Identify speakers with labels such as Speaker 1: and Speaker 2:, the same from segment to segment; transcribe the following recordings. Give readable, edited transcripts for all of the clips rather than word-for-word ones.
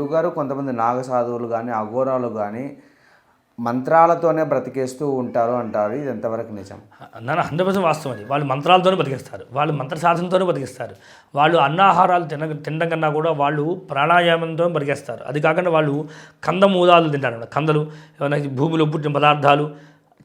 Speaker 1: గురువుగారు కొంతమంది నాగసాధువులు కానీ అఘోరాలు కానీ మంత్రాలతోనే బ్రతికేస్తూ ఉంటారు అంటారు. ఇది ఎంతవరకు నిజం?
Speaker 2: నాన్న 100% వాస్తవం అది. వాళ్ళు మంత్రాలతోనే బతికిస్తారు, వాళ్ళు మంత్ర సాధనతోనే బతికిస్తారు. వాళ్ళు అన్నాహారాలు తినడం కన్నా కూడా వాళ్ళు ప్రాణాయామంతో బతికేస్తారు. అది కాకుండా వాళ్ళు కందమూలాలు తింటారు, కందలు, ఏమైనా భూమిలో పుట్టిన పదార్థాలు,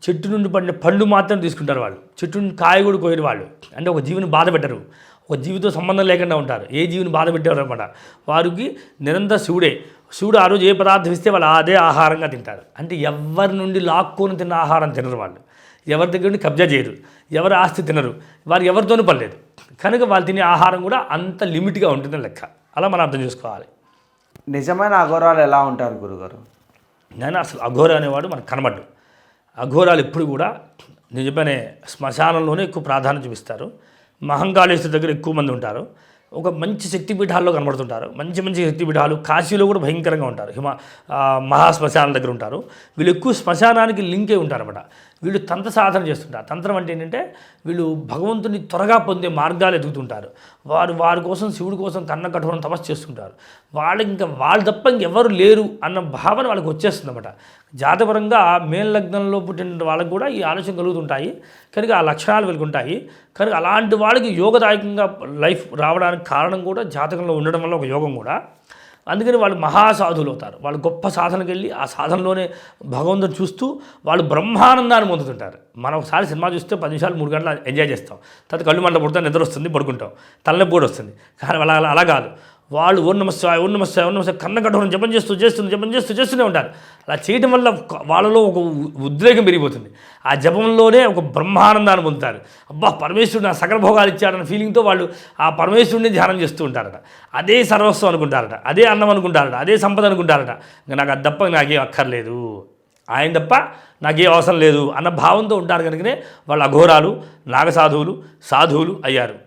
Speaker 2: చెట్టు నుండి పడిన పండు మాత్రం తీసుకుంటారు. వాళ్ళు చెట్టు నుండి కాయ కూడా కోయరు. వాళ్ళు అంటే ఒక జీవిని బాధ పెట్టరు, ఒక జీవితో సంబంధం లేకుండా ఉంటారు. ఏ జీవిని బాధ పెట్టారు అనమాట. వారికి నిరంతర శివుడు ఆ రోజు ఏ పదార్థం ఇస్తే వాళ్ళు అదే ఆహారంగా తింటారు. అంటే ఎవరి నుండి లాక్కొని తిన్న ఆహారం తినరు. వాళ్ళు ఎవరి దగ్గర నుండి కబ్జా చేయరు, ఎవరి ఆస్తి తినరు, వారు ఎవరితోనూ పర్లేదు. కనుక వాళ్ళు తినే ఆహారం కూడా అంత లిమిట్గా ఉంటుందని లెక్క. అలా మనం అర్థం చేసుకోవాలి.
Speaker 1: నిజమైన అఘోరాలు ఎలా ఉంటారు గురుగారు?
Speaker 2: నేను అసలు అఘోర అనేవాడు మనకు కనబడ్డు. అఘోరాలు ఎప్పుడు కూడా నిజమనే శ్మశానంలోనే ఎక్కువ ప్రాధాన్యత చూపిస్తారు. మహంకాళేశ్వరి దగ్గర ఎక్కువ మంది ఉంటారు. ఒక మంచి శక్తిపీఠాల్లో కనబడుతుంటారు. మంచి మంచి శక్తిపీఠాలు కాశీలో కూడా భయంకరంగా ఉంటారు. మహాశ్మశానం దగ్గర ఉంటారు. వీళ్ళు ఎక్కువ శ్మశానానికి లింకే ఉంటారన్నమాట. వీళ్ళు తంత్ర సాధన చేస్తుంటారు. తంత్రం అంటే ఏంటంటే వీళ్ళు భగవంతుని త్వరగా పొందే మార్గాలు ఎదుగుతుంటారు. వారి కోసం శివుడి కోసం కన్న కఠోరం తపస్సు చేస్తుంటారు. వాళ్ళు తప్ప ఇంకెవరు లేరు అన్న భావన వాళ్ళకి వచ్చేస్తుంది అన్నమాట. జాతపరంగా మేల్లగ్నంలో పుట్టిన వాళ్ళకు కూడా ఈ ఆలోచన కలుగుతుంటాయి. కనుక ఆ లక్షణాలు వెలుగుంటాయి. కనుక అలాంటి వాళ్ళకి యోగదాయకంగా లైఫ్ రావడానికి కారణం కూడా జాతకంలో ఉండడం వల్ల ఒక యోగం కూడా. అందుకని వాళ్ళు మహాసాధువులు అవుతారు. వాళ్ళు గొప్ప సాధనకి వెళ్ళి ఆ సాధనలోనే భగవంతుని చూస్తూ వాళ్ళు బ్రహ్మానందాన్ని పొందుతుంటారు. మనం ఒకసారి సినిమా చూస్తే 10 నిమిషాలు 3 గంటలు ఎంజాయ్ చేస్తాం. తర్వాత కళ్ళు మంటలు పుడతాం, నిద్ర వస్తుంది, పడుకుంటాం, తలనొప్పి కూడా వస్తుంది. కానీ అలా కాదు. వాళ్ళు ఓం నమఃశివాయ ఓం నమఃశివాయ ఓం నమఃశివాయ కన్న కఠోరం జపం చేస్తూనే ఉంటారు. అలా చేయడం వల్ల వాళ్ళలో ఒక ఉద్రేకం పెరిగిపోతుంది. ఆ జపంలోనే ఒక బ్రహ్మానందాన్ని పొందుతారు. అబ్బా, పరమేశ్వరుడు నా సకల భోగాలు ఇచ్చాడన్న ఫీలింగ్తో వాళ్ళు ఆ పరమేశ్వరుడిని ధ్యానం చేస్తూ ఉంటారట. అదే సర్వస్వం అనుకుంటారట, అదే అన్నం అనుకుంటారట, అదే సంపద అనుకుంటారట. ఇంకా నాకు అది తప్ప నాకేం అక్కర్లేదు, ఆయన తప్ప నాకేం అవసరం లేదు అన్న భావంతో ఉంటారు. కనుకనే వాళ్ళు అఘోరాలు, నాగసాధువులు, సాధువులు అయ్యారు.